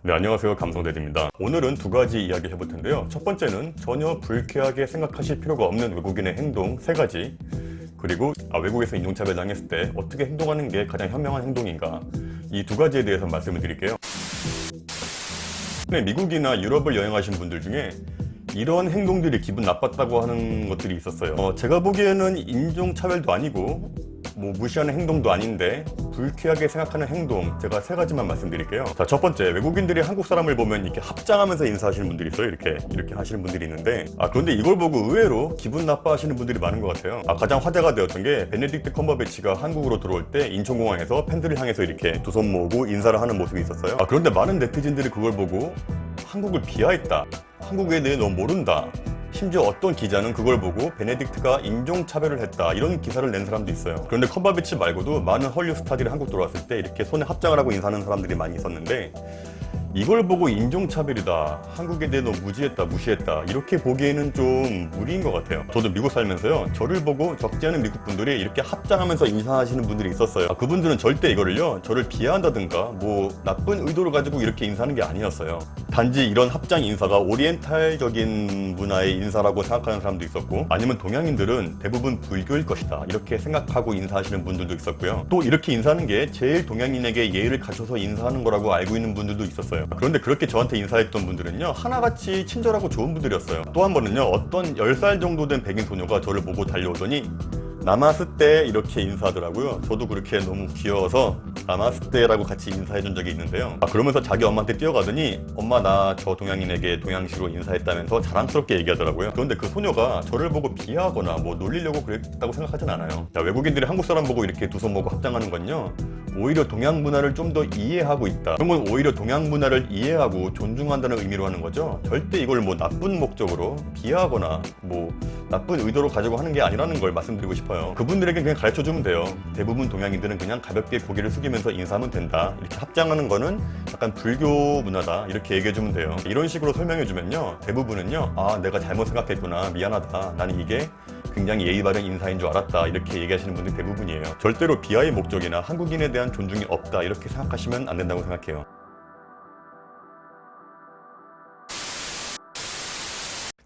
네, 안녕하세요. 감성대디입니다. 오늘은 두 가지 이야기 해볼 텐데요. 첫 번째는 전혀 불쾌하게 생각하실 필요가 없는 외국인의 행동 3가지, 그리고 외국에서 인종차별 당했을 때 어떻게 행동하는 게 가장 현명한 행동인가, 이 두 가지에 대해서 말씀을 드릴게요. 미국이나 유럽을 여행하신 분들 중에 이런 행동들이 기분 나빴다고 하는 것들이 있었어요. 제가 보기에는 인종차별도 아니고 무시하는 행동도 아닌데 불쾌하게 생각하는 행동, 제가 3가지만 말씀드릴게요. 자, 첫 번째, 외국인들이 한국 사람을 보면 이렇게 합장하면서 인사하시는 분들이 있어요. 이렇게 하시는 분들이 있는데, 그런데 이걸 보고 의외로 기분 나빠하시는 분들이 많은 것 같아요. 가장 화제가 되었던 게 베네딕트 컴버배치가 한국으로 들어올 때 인천공항에서 팬들을 향해서 이렇게 두 손 모으고 인사를 하는 모습이 있었어요. 그런데 많은 네티즌들이 그걸 보고 한국을 비하했다, 한국에 대해 너무 모른다, 심지어 어떤 기자는 그걸 보고 베네딕트가 인종차별을 했다, 이런 기사를 낸 사람도 있어요. 그런데 컴버배치 말고도 많은 헐리우드 스타들이 한국 들어왔을 때 이렇게 손에 합장을 하고 인사하는 사람들이 많이 있었는데, 이걸 보고 인종차별이다, 한국에 대해 너무 무시했다, 이렇게 보기에는 좀 무리인 것 같아요. 저도 미국 살면서요, 저를 보고 적지 않은 미국 분들이 이렇게 합장하면서 인사하시는 분들이 있었어요. 그분들은 절대 이거를요, 저를 비하한다든가 나쁜 의도를 가지고 이렇게 인사하는 게 아니었어요. 단지 이런 합장 인사가 오리엔탈적인 문화의 인사라고 생각하는 사람도 있었고, 아니면 동양인들은 대부분 불교일 것이다, 이렇게 생각하고 인사하시는 분들도 있었고요. 또 이렇게 인사하는 게 제일 동양인에게 예의를 갖춰서 인사하는 거라고 알고 있는 분들도 있었어요. 그런데 그렇게 저한테 인사했던 분들은요, 하나같이 친절하고 좋은 분들이었어요. 또 한 번은요, 어떤 10살 정도 된 백인 소녀가 저를 보고 달려오더니 나마스테 이렇게 인사하더라고요. 저도 그렇게 너무 귀여워서 나마스테라고 같이 인사해 준 적이 있는데요. 그러면서 자기 엄마한테 뛰어가더니 엄마, 나 저 동양인에게 동양식으로 인사했다면서 자랑스럽게 얘기하더라고요. 그런데 그 소녀가 저를 보고 비하하거나 놀리려고 그랬다고 생각하진 않아요. 자, 외국인들이 한국 사람 보고 이렇게 두 손 모고 합장하는 건요, 오히려 동양 문화를 좀 더 이해하고 있다, 그런 건 오히려 동양 문화를 이해하고 존중한다는 의미로 하는 거죠. 절대 이걸 나쁜 목적으로 비하하거나 나쁜 의도로 가지고 하는 게 아니라는 걸 말씀드리고 싶어요. 그분들에게 그냥 가르쳐주면 돼요. 대부분 동양인들은 그냥 가볍게 고개를 숙이면서 인사하면 된다, 이렇게 합장하는 거는 약간 불교 문화다, 이렇게 얘기해주면 돼요. 이런 식으로 설명해주면요, 대부분은요, 내가 잘못 생각했구나, 미안하다, 나는 이게 굉장히 예의 바른 인사인 줄 알았다, 이렇게 얘기하시는 분들이 대부분이에요. 절대로 비하의 목적이나 한국인에 대한 존중이 없다, 이렇게 생각하시면 안 된다고 생각해요.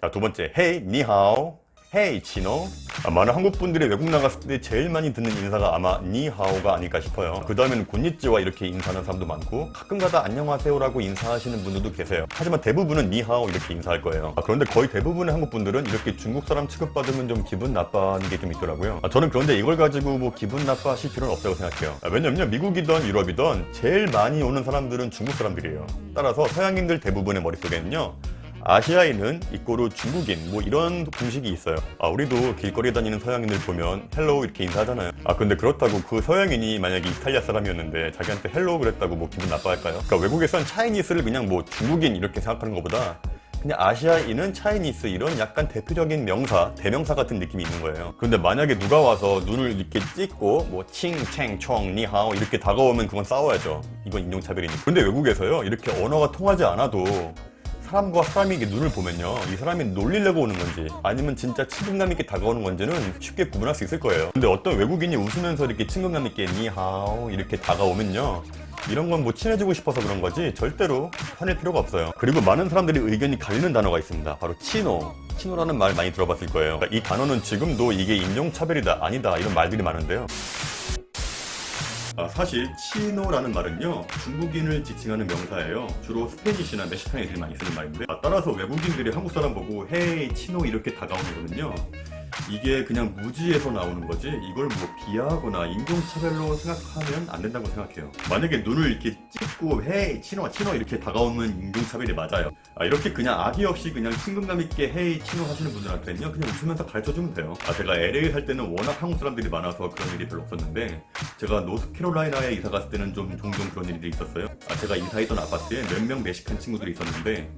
자, 두 번째, 헤이 니하오, 헤이 치노. 많은 한국 분들이 외국 나갔을 때 제일 많이 듣는 인사가 아마 니하오가 아닐까 싶어요. 그 다음에는 곤니찌와 이렇게 인사하는 사람도 많고, 가끔가다 안녕하세요라고 인사하시는 분들도 계세요. 하지만 대부분은 니하오 이렇게 인사할 거예요. 그런데 거의 대부분의 한국 분들은 이렇게 중국 사람 취급받으면 좀 기분 나빠하는 게 좀 있더라고요. 저는 그런데 이걸 가지고 기분 나빠하실 필요는 없다고 생각해요. 왜냐면 미국이든 유럽이든 제일 많이 오는 사람들은 중국 사람들이에요. 따라서 서양인들 대부분의 머릿속에는요, 아시아인은 이꼬르 중국인, 이런 공식이 있어요. 우리도 길거리에 다니는 서양인들 보면 헬로우 이렇게 인사하잖아요. 근데 그렇다고 그 서양인이 만약에 이탈리아 사람이었는데 자기한테 헬로우 그랬다고 기분 나빠할까요? 그러니까 외국에선 차이니스를 그냥 중국인 이렇게 생각하는 것보다 그냥 아시아인은 차이니스, 이런 약간 대표적인 명사, 대명사 같은 느낌이 있는 거예요. 그런데 만약에 누가 와서 눈을 이렇게 찍고 칭, 챙, 총, 니하오 이렇게 다가오면 그건 싸워야죠. 이건 인종차별이니까. 근데 외국에서요, 이렇게 언어가 통하지 않아도 사람과 사람이 눈을 보면요, 이 사람이 놀리려고 오는 건지 아니면 진짜 친근감 있게 다가오는 건지는 쉽게 구분할 수 있을 거예요. 근데 어떤 외국인이 웃으면서 이렇게 친근감 있게 니하오 이렇게 다가오면요, 이런 건 친해지고 싶어서 그런 거지 절대로 화낼 필요가 없어요. 그리고 많은 사람들이 의견이 갈리는 단어가 있습니다. 바로 치노라는 말 많이 들어봤을 거예요. 이 단어는 지금도 이게 인종차별이다, 아니다, 이런 말들이 많은데요, 사실 치노라는 말은요, 중국인을 지칭하는 명사예요. 주로 스페니쉬나 멕시칸 애들이 많이 쓰는 말인데, 따라서 외국인들이 한국 사람 보고 헤이 치노 이렇게 다가오는 거는요, 이게 그냥 무지에서 나오는 거지, 이걸 비하하거나 인종차별로 생각하면 안 된다고 생각해요. 만약에 눈을 이렇게 찍고 헤이 치노 이렇게 다가오면 인종차별이 맞아요. 이렇게 그냥 악의 없이 그냥 친근감 있게 헤이 치노 하시는 분들한테는요, 그냥 웃으면서 가르쳐주면 돼요. 제가 LA 살 때는 워낙 한국 사람들이 많아서 그런 일이 별로 없었는데, 제가 노스캐롤라이나에 이사 갔을 때는 좀 종종 그런 일들이 있었어요. 제가 이사했던 아파트에 몇 명 멕시칸 친구들이 있었는데,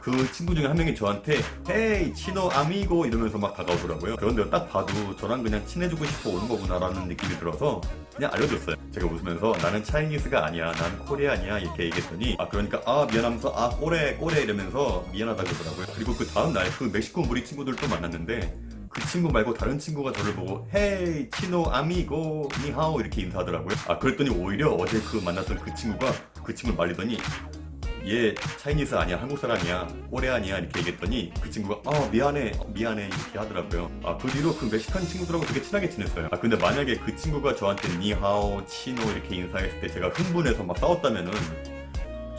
그 친구 중에 한 명이 저한테 헤이 치노 아미고 이러면서 다가오더라고요. 그런데 딱 봐도 저랑 그냥 친해지고 싶어 오는 거구나 라는 느낌이 들어서 그냥 알려줬어요. 제가 웃으면서 나는 차이니스가 아니야, 난 코리안이야, 이렇게 얘기했더니 그러니까 미안하면서 꼬레 이러면서 미안하다고 그러더라고요. 그리고 그 다음날 그 멕시코 무리 친구들도 만났는데, 그 친구 말고 다른 친구가 저를 보고 헤이 치노 아미고 니하오 이렇게 인사하더라고요. 그랬더니 오히려 어제 만났던 그 친구가 그 친구를 말리더니 얘 차이니스 아니야, 한국 사람이야, 코레안이야 이렇게 얘기했더니 그 친구가 미안해 이렇게 하더라고요. 그 뒤로 그 멕시칸 친구들하고 되게 친하게 지냈어요. 근데 만약에 그 친구가 저한테 니하오, 치노 이렇게 인사했을 때 제가 흥분해서 막 싸웠다면은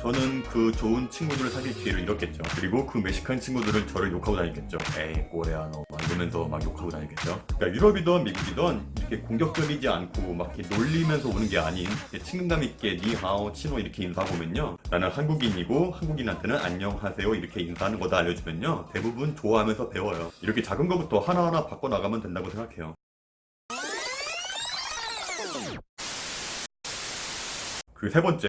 저는 그 좋은 친구들을 사귈 기회를 잃었겠죠. 그리고 그 멕시칸 친구들은 저를 욕하고 다니겠죠. 에이 꼬레아노 이러면서 막 욕하고 다니겠죠. 그러니까 유럽이든 미국이든 이렇게 공격적이지 않고 막 이렇게 놀리면서 오는 게 아닌 친근감 있게 니하오, 치노 이렇게 인사하고면요, 나는 한국인이고 한국인한테는 안녕하세요 이렇게 인사하는 거다 알려주면요, 대부분 좋아하면서 배워요. 이렇게 작은 거부터 하나하나 바꿔나가면 된다고 생각해요. 그 세 번째,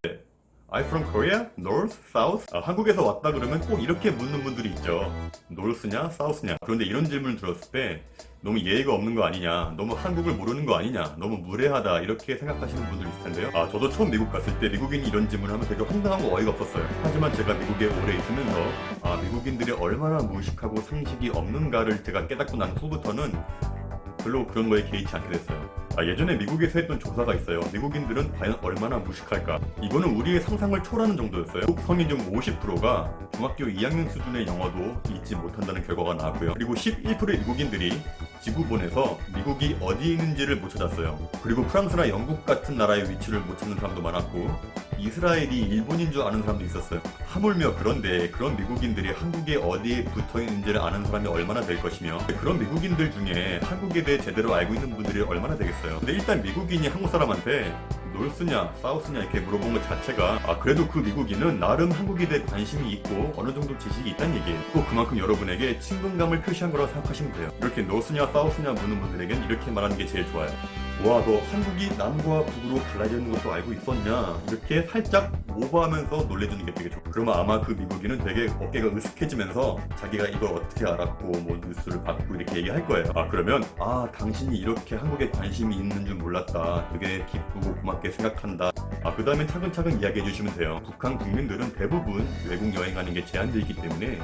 I'm from Korea? North? South? 한국에서 왔다 그러면 꼭 이렇게 묻는 분들이 있죠. North냐? South냐? 그런데 이런 질문을 들었을 때 너무 예의가 없는 거 아니냐, 너무 한국을 모르는 거 아니냐, 너무 무례하다 이렇게 생각하시는 분들이 있을 텐데요. 저도 처음 미국 갔을 때 미국인이 이런 질문을 하면 되게 황당하고 어이가 없었어요. 하지만 제가 미국에 오래 있으면서 미국인들이 얼마나 무식하고 상식이 없는가를 제가 깨닫고 난 후부터는 별로 그런 거에 개의치 않게 됐어요. 예전에 미국에서 했던 조사가 있어요. 미국인들은 과연 얼마나 무식할까? 이거는 우리의 상상을 초월하는 정도였어요. 미국 성인 중 50%가 중학교 2학년 수준의 영어도 읽지 못한다는 결과가 나왔고요. 그리고 11%의 미국인들이 지구본에서 미국이 어디에 있는지를 못 찾았어요. 그리고 프랑스나 영국 같은 나라의 위치를 못 찾는 사람도 많았고, 이스라엘이 일본인 줄 아는 사람도 있었어요. 하물며 그런데 그런 미국인들이 한국에 어디에 붙어 있는지를 아는 사람이 얼마나 될 것이며, 그런 미국인들 중에 한국에 대해 제대로 알고 있는 분들이 얼마나 되겠어요. 근데 일단 미국인이 한국 사람한테 노스냐 사우스냐 이렇게 물어본 것 자체가 그래도 그 미국인은 나름 한국에 대해 관심이 있고 어느 정도 지식이 있다는 얘기예요. 또 그만큼 여러분에게 친근감을 표시한 거라고 생각하시면 돼요. 이렇게 노스냐 사우스냐 묻는 분들에겐 이렇게 말하는 게 제일 좋아요. 와, 너 한국이 남과 북으로 갈라져 있는 것도 알고 있었냐? 이렇게 살짝 오버하면서 놀래주는 게 되게 좋아요. 그러면 아마 그 미국인은 되게 어깨가 으쓱해지면서 자기가 이걸 어떻게 알았고 뭐 뉴스를 봤고 이렇게 얘기할 거예요. 그러면 당신이 이렇게 한국에 관심이 있는 줄 몰랐다, 되게 기쁘고 고맙게 생각한다. 그 다음에 차근차근 이야기해 주시면 돼요. 북한 국민들은 대부분 외국 여행하는 게 제한되어 있기 때문에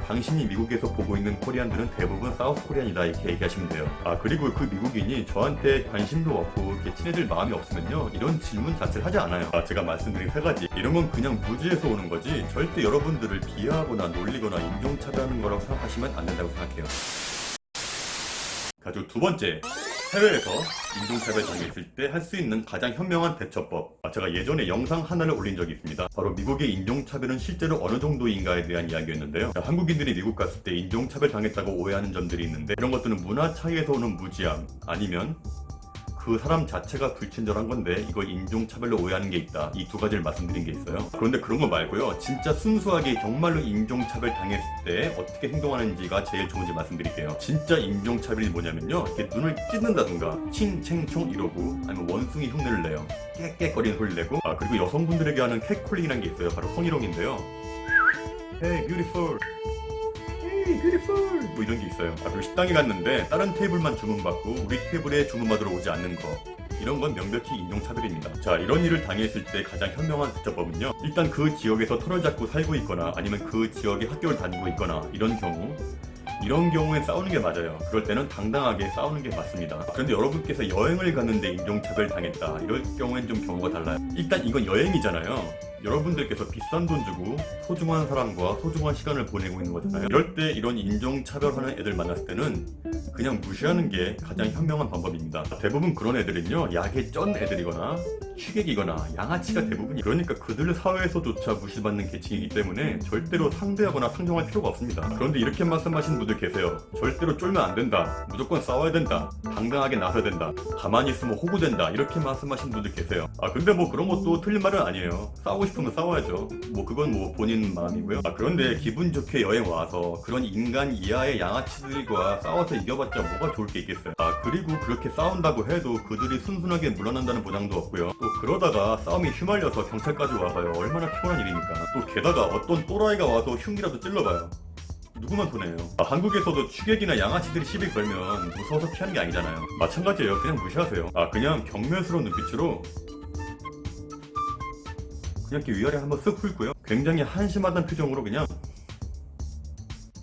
당신이 미국에서 보고 있는 코리안들은 대부분 사우스 코리안이다 이렇게 얘기하시면 돼요. 그리고 그 미국인이 저한테 관심도 없고 이렇게 친해질 마음이 없으면요, 이런 질문 자체를 하지 않아요. 제가 말씀드린 세 가지, 이런 건 그냥 무지에서 오는 거지 절대 여러분들을 비하하거나 놀리거나 인종차별하는 거라고 생각하시면 안 된다고 생각해요. 그리고 두 번째, 해외에서 인종차별 당했을 때 할 수 있는 가장 현명한 대처법. 제가 예전에 영상 하나를 올린 적이 있습니다. 바로 미국의 인종차별은 실제로 어느 정도인가에 대한 이야기였는데요. 한국인들이 미국 갔을 때 인종차별 당했다고 오해하는 점들이 있는데, 이런 것들은 문화 차이에서 오는 무지함, 아니면 그 사람 자체가 불친절한 건데 이걸 인종차별로 오해하는 게 있다. 이 두 가지를 말씀드린 게 있어요. 그런데 그런 거 말고요, 진짜 순수하게 정말로 인종차별 당했을 때 어떻게 행동하는지가 제일 좋은지 말씀드릴게요. 진짜 인종차별이 뭐냐면요, 이렇게 눈을 찢는다든가 칭챙총 이러고, 아니면 원숭이 흉내를 내요. 깨깨거리는 소리를 내고, 그리고 여성분들에게 하는 캣콜링이라는 게 있어요. 바로 성희롱인데요. Hey beautiful, 뷰티풀 뭐 이런 게 있어요. 그리고 식당에 갔는데 다른 테이블만 주문받고 우리 테이블에 주문받으러 오지 않는 거, 이런 건 명백히 인종차별입니다. 자, 이런 일을 당했을 때 가장 현명한 대처법은요, 일단 그 지역에서 털을 잡고 살고 있거나 아니면 그 지역에 학교를 다니고 있거나 이런 경우엔 싸우는 게 맞아요. 그럴 때는 당당하게 싸우는 게 맞습니다. 그런데 여러분께서 여행을 갔는데 인종차별 당했다, 이럴 경우엔 좀 경우가 달라요. 일단 이건 여행이잖아요. 여러분들께서 비싼 돈 주고 소중한 사람과 소중한 시간을 보내고 있는 거잖아요. 이럴 때 이런 인종차별하는 애들 만났을 때는 그냥 무시하는 게 가장 현명한 방법입니다. 대부분 그런 애들은요, 약에 쩐 애들이거나 취객이거나 양아치가 대부분이, 그러니까 그들 사회에서조차 무시받는 계층이기 때문에 절대로 상대하거나 상종할 필요가 없습니다. 그런데 이렇게 말씀하시는 분들 계세요. 절대로 쫄면 안 된다, 무조건 싸워야 된다, 당당하게 나서야 된다, 가만히 있으면 호구된다, 이렇게 말씀하시는 분들 계세요. 근데 뭐 그런 것도 틀린 말은 아니에요. 싸우고 싶으면 싸워야죠. 뭐 그건 뭐 본인 마음이고요. 그런데 기분 좋게 여행 와서 그런 인간 이하의 양아치들과 싸워서 이겨봤자 뭐가 좋을 게 있겠어요. 그리고 그렇게 싸운다고 해도 그들이 순순하게 물러난다는 보장도 없고요. 또 그러다가 싸움이 휘말려서 경찰까지 와봐요. 얼마나 피곤한 일입니까. 또 게다가 어떤 또라이가 와서 흉기라도 찔러봐요. 누구만 손해요. 한국에서도 취객이나 양아치들이 시비 걸면 무서워서 피하는 게 아니잖아요. 마찬가지예요. 그냥 무시하세요. 그냥 경멸스러운 눈빛으로 그냥 이렇게 위아래 한번 쓱 훑고요, 굉장히 한심하다는 표정으로 그냥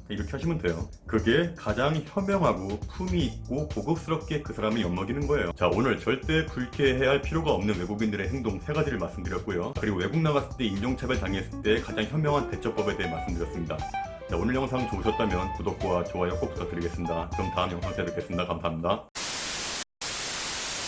이렇게 하시면 돼요. 그게 가장 현명하고 품위 있고 고급스럽게 그 사람을 엿먹이는 거예요. 자, 오늘 절대 불쾌해야 할 필요가 없는 외국인들의 행동 3가지를 말씀드렸고요. 그리고 외국 나갔을 때 인종차별 당했을 때 가장 현명한 대처법에 대해 말씀드렸습니다. 자, 오늘 영상 좋으셨다면 구독과 좋아요 꼭 부탁드리겠습니다. 그럼 다음 영상 때 뵙겠습니다. 감사합니다.